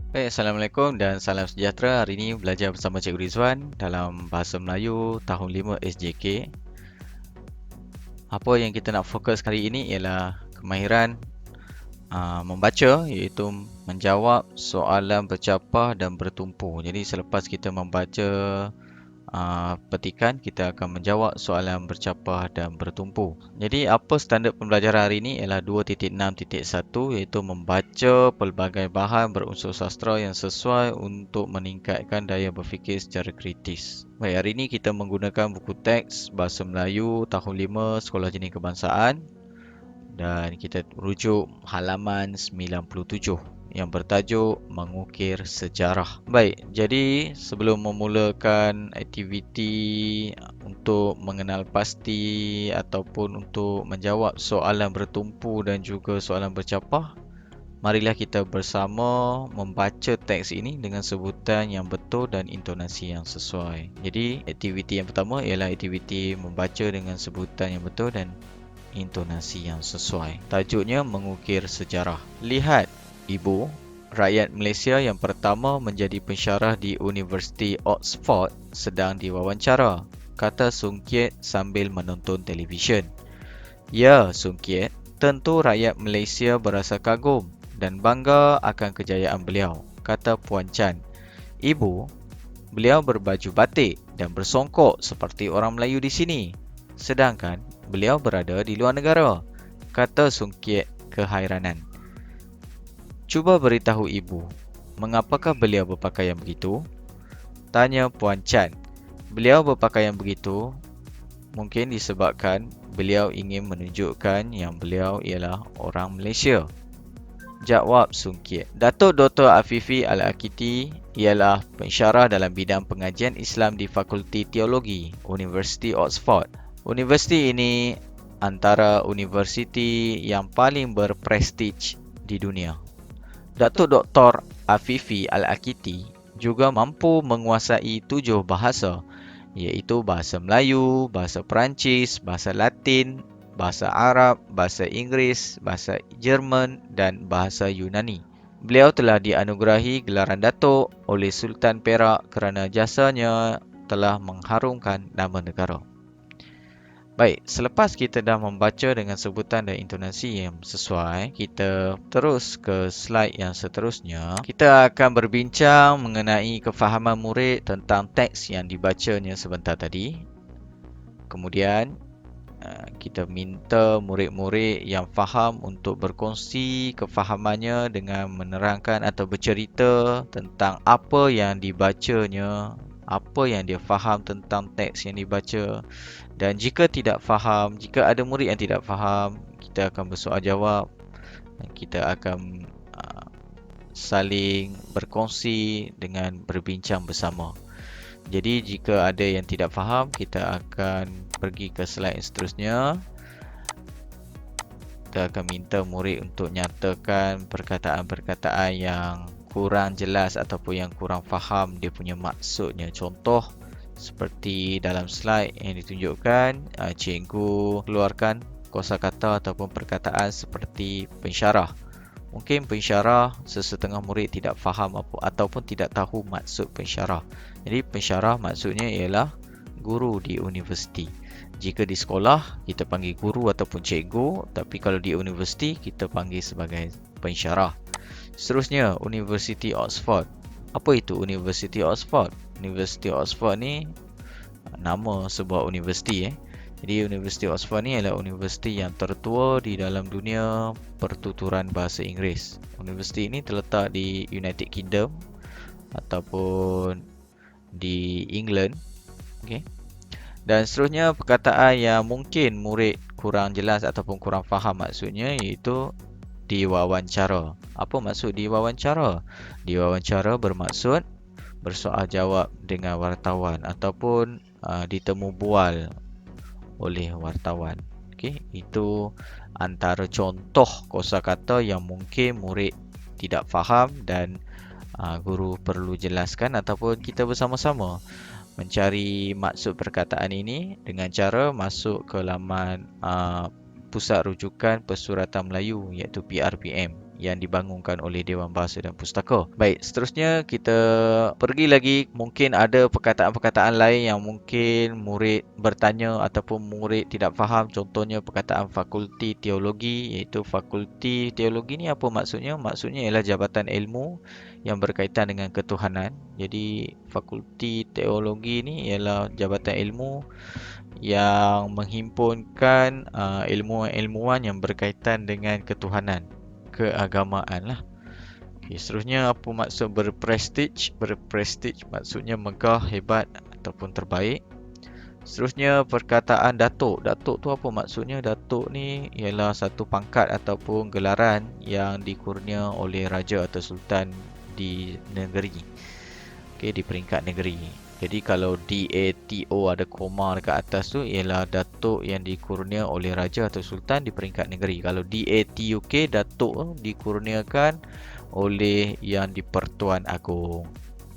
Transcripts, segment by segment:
Baik, Assalamualaikum dan salam sejahtera. Hari ini belajar bersama Cikgu Rizwan dalam Bahasa Melayu tahun 5 SJK. Apa yang kita nak fokus kali ini ialah kemahiran membaca, iaitu menjawab soalan bercapah dan bertumpu. Jadi selepas kita membaca petikan, kita akan menjawab soalan bercapah dan bertumpu. Jadi apa standard pembelajaran hari ini ialah 2.6.1, iaitu membaca pelbagai bahan berunsur sastra yang sesuai untuk meningkatkan daya berfikir secara kritis. Baik, hari ini kita menggunakan buku teks Bahasa Melayu tahun 5 Sekolah Jenis Kebangsaan dan kita rujuk halaman 97 yang bertajuk Mengukir Sejarah. Baik, jadi sebelum memulakan aktiviti untuk mengenal pasti ataupun untuk menjawab soalan bertumpu dan juga soalan bercapah, marilah kita bersama membaca teks ini dengan sebutan yang betul dan intonasi yang sesuai. Jadi, aktiviti yang pertama ialah aktiviti membaca dengan sebutan yang betul dan intonasi yang sesuai. Tajuknya Mengukir Sejarah. Lihat, Ibu, rakyat Malaysia yang pertama menjadi pensyarah di Universiti Oxford sedang diwawancara, kata Sung Kiat sambil menonton televisyen. Ya, Sung Kiat, tentu rakyat Malaysia berasa kagum dan bangga akan kejayaan beliau, kata Puan Chan. Ibu, beliau berbaju batik dan bersongkok seperti orang Melayu di sini. Sedangkan beliau berada di luar negara, kata Sung Kiat kehairanan. Cuba beritahu ibu, mengapakah beliau berpakaian begitu? Tanya Puan Chan. Beliau berpakaian begitu mungkin disebabkan beliau ingin menunjukkan yang beliau ialah orang Malaysia. Jawab Sung Kiat. Datuk Dr. Afifi Al-Akiti ialah pensyarah dalam bidang pengajian Islam di Fakulti Teologi, Universiti Oxford. Universiti ini antara universiti yang paling berprestij di dunia. Datuk Dr. Afifi Al-Akiti juga mampu menguasai 7 bahasa, iaitu bahasa Melayu, bahasa Perancis, bahasa Latin, bahasa Arab, bahasa Inggeris, bahasa Jerman dan bahasa Yunani. Beliau telah dianugerahi gelaran Datuk oleh Sultan Perak kerana jasanya telah mengharumkan nama negara. Baik, selepas kita dah membaca dengan sebutan dan intonasi yang sesuai, kita terus ke slide yang seterusnya. Kita akan berbincang mengenai kefahaman murid tentang teks yang dibacanya sebentar tadi. Kemudian, kita minta murid-murid yang faham untuk berkongsi kefahamannya dengan menerangkan atau bercerita tentang apa yang dibacanya, apa yang dia faham tentang teks yang dibaca. Dan jika tidak faham, jika ada murid yang tidak faham, kita akan bersoal jawab dan kita akan saling berkongsi dengan berbincang bersama. Jadi jika ada yang tidak faham, kita akan pergi ke slide yang seterusnya. Kita akan minta murid untuk nyatakan perkataan-perkataan yang kurang jelas ataupun yang kurang faham dia punya maksudnya. Contoh seperti dalam slide yang ditunjukkan, cikgu keluarkan kosakata ataupun perkataan seperti pensyarah. Mungkin pensyarah sesetengah murid tidak faham apa ataupun tidak tahu maksud pensyarah. Jadi pensyarah maksudnya ialah guru di universiti. Jika di sekolah kita panggil guru ataupun cikgu, tapi kalau di universiti kita panggil sebagai pensyarah. Seterusnya, Universiti Oxford. Apa itu Universiti Oxford? Universiti Oxford ni nama sebuah universiti. Jadi Universiti Oxford ni adalah universiti yang tertua di dalam dunia pertuturan bahasa Inggeris. Universiti ini terletak di United Kingdom ataupun di England. Okay. Dan seterusnya perkataan yang mungkin murid kurang jelas ataupun kurang faham maksudnya iaitu diwawancara. Apa maksud diwawancara? Diwawancara bermaksud bersoal jawab dengan wartawan ataupun ditemu bual oleh wartawan. Okey, itu antara contoh kosakata yang mungkin murid tidak faham dan guru perlu jelaskan ataupun kita bersama-sama mencari maksud perkataan ini dengan cara masuk ke laman Pusat Rujukan Persuratan Melayu iaitu PRPM yang dibangunkan oleh Dewan Bahasa dan Pustaka. Baik, seterusnya kita pergi lagi. Mungkin ada perkataan-perkataan lain yang mungkin murid bertanya ataupun murid tidak faham. Contohnya perkataan fakulti teologi, iaitu fakulti teologi ni apa maksudnya? Maksudnya ialah jabatan ilmu yang berkaitan dengan ketuhanan. Jadi fakulti teologi ni ialah jabatan ilmu yang menghimpunkan ilmuwan-ilmuwan yang berkaitan dengan ketuhanan, keagamaan lah. Okay, seterusnya apa maksud berprestige? Berprestige maksudnya megah, hebat ataupun terbaik. Seterusnya perkataan datuk. Datuk tu apa maksudnya? Datuk ni ialah satu pangkat ataupun gelaran yang dikurnia oleh raja atau sultan di negeri. Okey, di peringkat negeri. Jadi kalau DATO ada koma dekat atas tu ialah datuk yang dikurnia oleh raja atau sultan di peringkat negeri. Kalau DATUK, datuk dikurniakan oleh yang di-Pertuan Agong.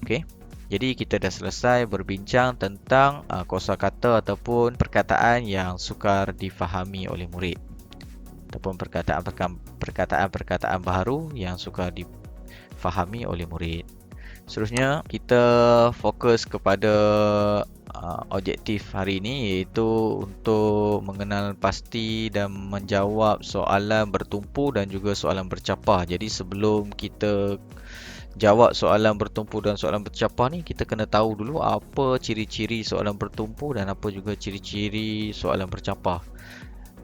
Okey. Jadi kita dah selesai berbincang tentang kosakata ataupun perkataan yang sukar difahami oleh murid, ataupun perkataan-perkataan baharu yang sukar difahami oleh murid. Seterusnya kita fokus kepada objektif hari ini, iaitu untuk mengenal pasti dan menjawab soalan bertumpu dan juga soalan bercapah. Jadi sebelum kita jawab soalan bertumpu dan soalan bercapah ni, kita kena tahu dulu apa ciri-ciri soalan bertumpu dan apa juga ciri-ciri soalan bercapah.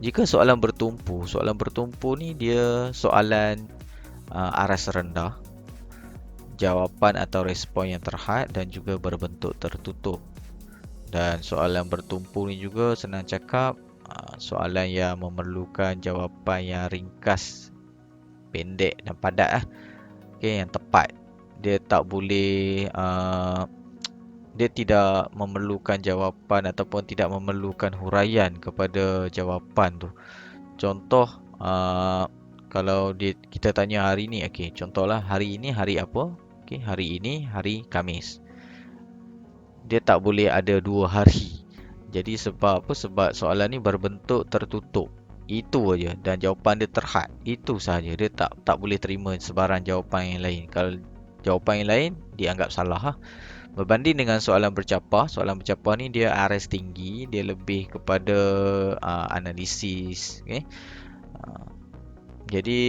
Jika soalan bertumpu ni dia soalan aras rendah, jawapan atau respon yang terhad dan juga berbentuk tertutup. Dan soalan bertumpu ni juga senang cakap, soalan yang memerlukan jawapan yang ringkas, pendek dan padat lah. Okay, yang tepat. Dia tak boleh dia tidak memerlukan jawapan ataupun tidak memerlukan huraian kepada jawapan tu. Contoh, kalau kita tanya hari ni, okey, contohlah hari ini hari apa? Okey, hari ini hari Khamis. Dia tak boleh ada dua hari. Jadi sebab apa? Sebab soalan ni berbentuk tertutup. Itu aja, dan jawapan dia terhad. Itu sahaja. Dia tak boleh terima sebarang jawapan yang lain. Kalau jawapan yang lain dianggap salah lah. Berbanding dengan soalan bercapah ni dia aras tinggi, dia lebih kepada analisis, okay? Jadi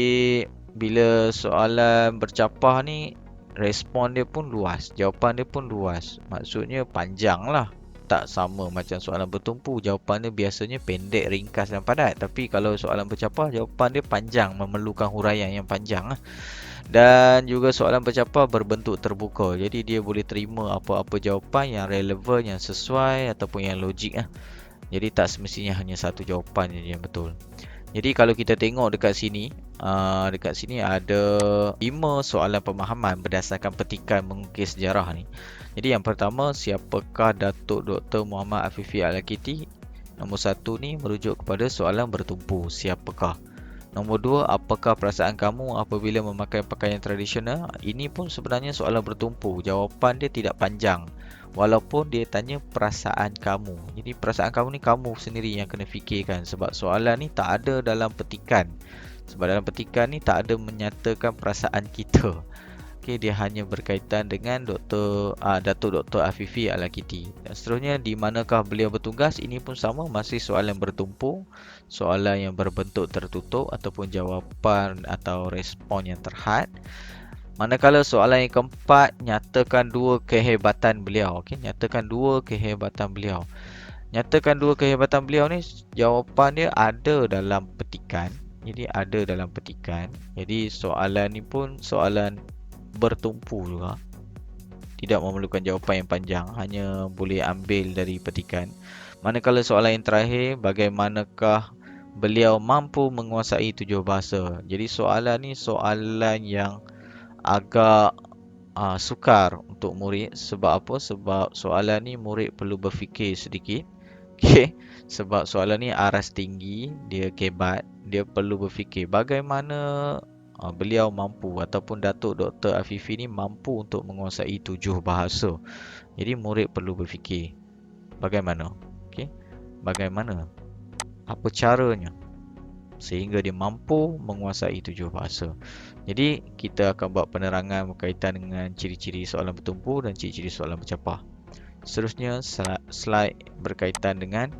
bila soalan bercapah ni, respon dia pun luas, jawapan dia pun luas. Maksudnya panjang lah. Tak sama macam soalan bertumpu, jawapan dia biasanya pendek, ringkas dan padat. Tapi kalau soalan bercapah, jawapan dia panjang, memerlukan huraian yang panjang lah. Dan juga soalan bercapah berbentuk terbuka. Jadi dia boleh terima apa-apa jawapan yang relevan, yang sesuai ataupun yang logik lah. Jadi tak semestinya hanya satu jawapan yang betul. Jadi kalau kita tengok dekat sini ada 5 soalan pemahaman berdasarkan petikan mengukir sejarah ni. Jadi yang pertama, siapakah Datuk Dr. Muhammad Afifi Al-Akiti? Nombor 1 ni merujuk kepada soalan bertumpu, siapakah? Nombor 2, apakah perasaan kamu apabila memakai pakaian tradisional? Ini pun sebenarnya soalan bertumpu, jawapan dia tidak panjang. Walaupun dia tanya perasaan kamu. Jadi perasaan kamu ni kamu sendiri yang kena fikirkan, sebab soalan ni tak ada dalam petikan. Sebab dalam petikan ni tak ada menyatakan perasaan kita. Okey, dia hanya berkaitan dengan Datuk Dr. Afifi Al-Akiti. Dan seterusnya, di manakah beliau bertugas? Ini pun sama, masih soalan bertumpu, soalan yang berbentuk tertutup ataupun jawapan atau respon yang terhad. Manakala soalan yang keempat, nyatakan dua kehebatan beliau. Okey, nyatakan dua kehebatan beliau. Nyatakan dua kehebatan beliau ni, jawapan dia ada dalam petikan. Jadi ada dalam petikan. Jadi soalan ni pun soalan bertumpu juga. Tidak memerlukan jawapan yang panjang, hanya boleh ambil dari petikan. Manakala soalan yang terakhir, bagaimanakah beliau mampu menguasai 7 bahasa? Jadi soalan ni soalan yang agak sukar untuk murid. Sebab apa? Sebab soalan ni murid perlu berfikir sedikit. Okay. Sebab soalan ni aras tinggi, dia kebat, dia perlu berfikir bagaimana beliau mampu ataupun Datuk Dr. Afifi ni mampu untuk menguasai 7 bahasa. Jadi murid perlu berfikir bagaimana? Okay. Bagaimana? Apa caranya sehingga dia mampu menguasai 7 bahasa? Jadi kita akan buat penerangan berkaitan dengan ciri-ciri soalan bertumpu dan ciri-ciri soalan bercapah. Seterusnya slide berkaitan dengan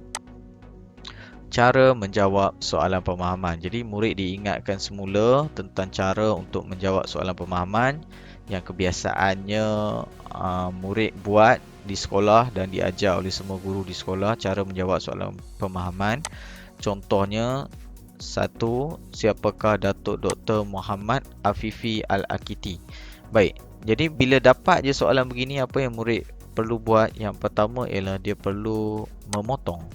cara menjawab soalan pemahaman. Jadi murid diingatkan semula tentang cara untuk menjawab soalan pemahaman yang kebiasaannya murid buat di sekolah dan diajar oleh semua guru di sekolah cara menjawab soalan pemahaman. Contohnya, satu, siapakah Datuk Dr. Muhammad Afifi Al-Akiti? Baik, jadi bila dapat je soalan begini, apa yang murid perlu buat? Yang pertama ialah dia perlu memotong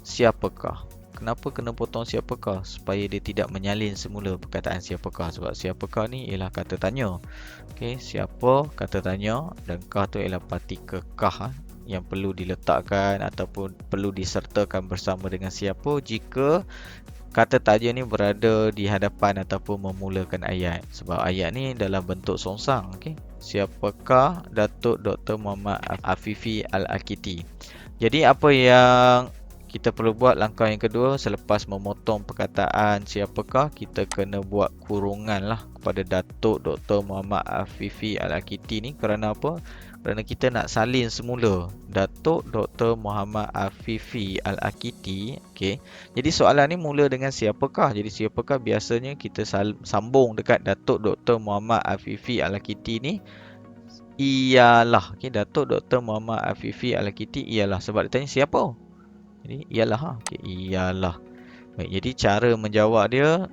siapakah. Kenapa kena potong siapakah? Supaya dia tidak menyalin semula perkataan siapakah. Sebab siapakah ni ialah kata tanya. Okey, siapa kata tanya dan kah tu ialah partikel kah yang perlu diletakkan ataupun perlu disertakan bersama dengan siapa jika kata tanya ni berada di hadapan ataupun memulakan ayat. Sebab ayat ni dalam bentuk songsang. Okey, siapakah Datuk Dr. Muhammad Afifi Al-Akiti? Jadi apa yang kita perlu buat langkah yang kedua selepas memotong perkataan siapakah, kita kena buat kurungan lah kepada Datuk Dr. Muhammad Afifi Al-Akiti ni. Kerana apa? Kerana kita nak salin semula Datuk Dr. Muhammad Afifi Al-Akiti. Okay. Jadi soalan ni mula dengan siapakah. Jadi siapakah biasanya kita sambung dekat Datuk Dr. Muhammad Afifi Al-Akiti ni ialah. Okay. Datuk Dr. Muhammad Afifi Al-Akiti ialah. Sebab dia tanya siapa? Jadi ialah okay, ialah. Baik, jadi cara menjawab dia,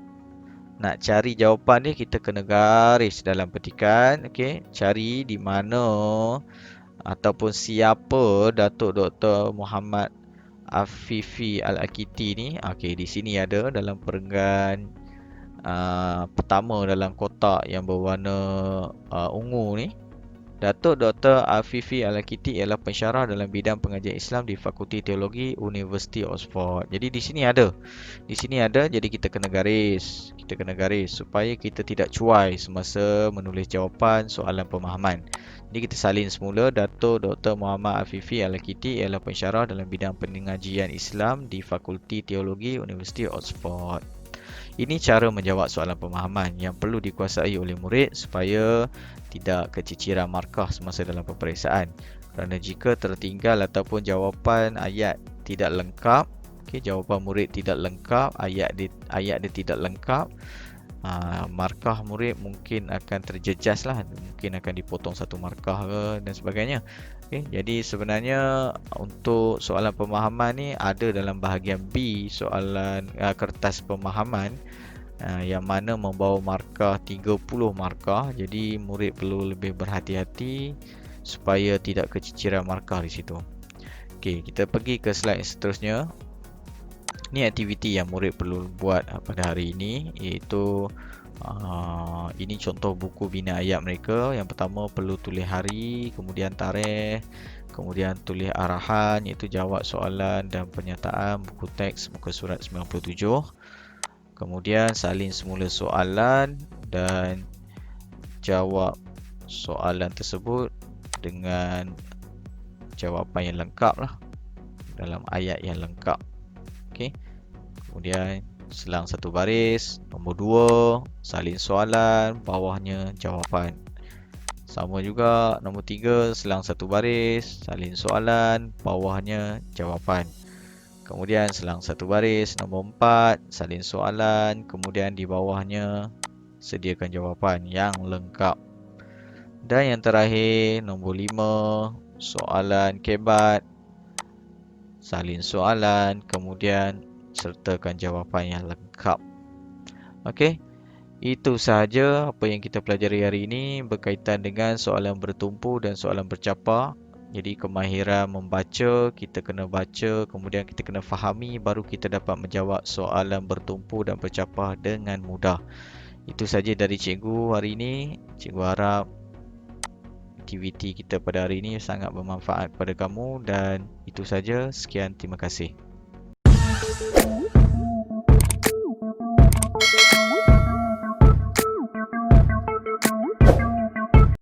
nak cari jawapan dia kita kena garis dalam petikan. Okey, cari di mana ataupun siapa Datuk Dr. Muhammad Afifi Al-Akiti ni. Okey, di sini ada dalam perenggan pertama dalam kotak yang berwarna ungu ni. Datuk Dr. Afifi Al-Akiti ialah pensyarah dalam bidang pengajian Islam di Fakulti Teologi Universiti Oxford. Jadi di sini ada. Di sini ada, jadi kita kena garis. Kita kena garis supaya kita tidak cuai semasa menulis jawapan soalan pemahaman. Jadi kita salin semula. Datuk Dr. Muhammad Afifi Al-Akiti ialah pensyarah dalam bidang pengajian Islam di Fakulti Teologi Universiti Oxford. Ini cara menjawab soalan pemahaman yang perlu dikuasai oleh murid supaya tidak keciciran markah semasa dalam peperiksaan. Kerana jika tertinggal ataupun jawapan ayat tidak lengkap, jawapan murid tidak lengkap, ayat dia tidak lengkap, markah murid mungkin akan terjejas lah, mungkin akan dipotong satu markah ke dan sebagainya. Jadi sebenarnya untuk soalan pemahaman ni ada dalam bahagian B soalan kertas pemahaman yang mana membawa markah 30 markah. Jadi murid perlu lebih berhati-hati supaya tidak keciciran markah di situ. Okey, kita pergi ke slide seterusnya. Ni aktiviti yang murid perlu buat pada hari ini, iaitu ini contoh buku bina ayat mereka. Yang pertama perlu tulis hari, kemudian tarikh, kemudian tulis arahan iaitu jawab soalan dan pernyataan buku teks muka surat 97. Kemudian salin semula soalan dan jawab soalan tersebut dengan jawapan yang lengkap lah, dalam ayat yang lengkap. Okey. Kemudian selang satu baris. Nombor 2, salin soalan, bawahnya jawapan. Sama juga nombor 3, selang satu baris, salin soalan, bawahnya jawapan. Kemudian selang satu baris. Nombor 4, salin soalan, kemudian di bawahnya sediakan jawapan yang lengkap. Dan yang terakhir, nombor 5, soalan kebat, salin soalan, kemudian sertakan jawapan yang lengkap. Okey, itu sahaja apa yang kita pelajari hari ini berkaitan dengan soalan bertumpu dan soalan bercapah. Jadi kemahiran membaca, kita kena baca, kemudian kita kena fahami, baru kita dapat menjawab soalan bertumpu dan bercapah dengan mudah. Itu sahaja dari cikgu hari ini. Cikgu harap aktiviti kita pada hari ini sangat bermanfaat kepada kamu, dan itu sahaja. Sekian, terima kasih.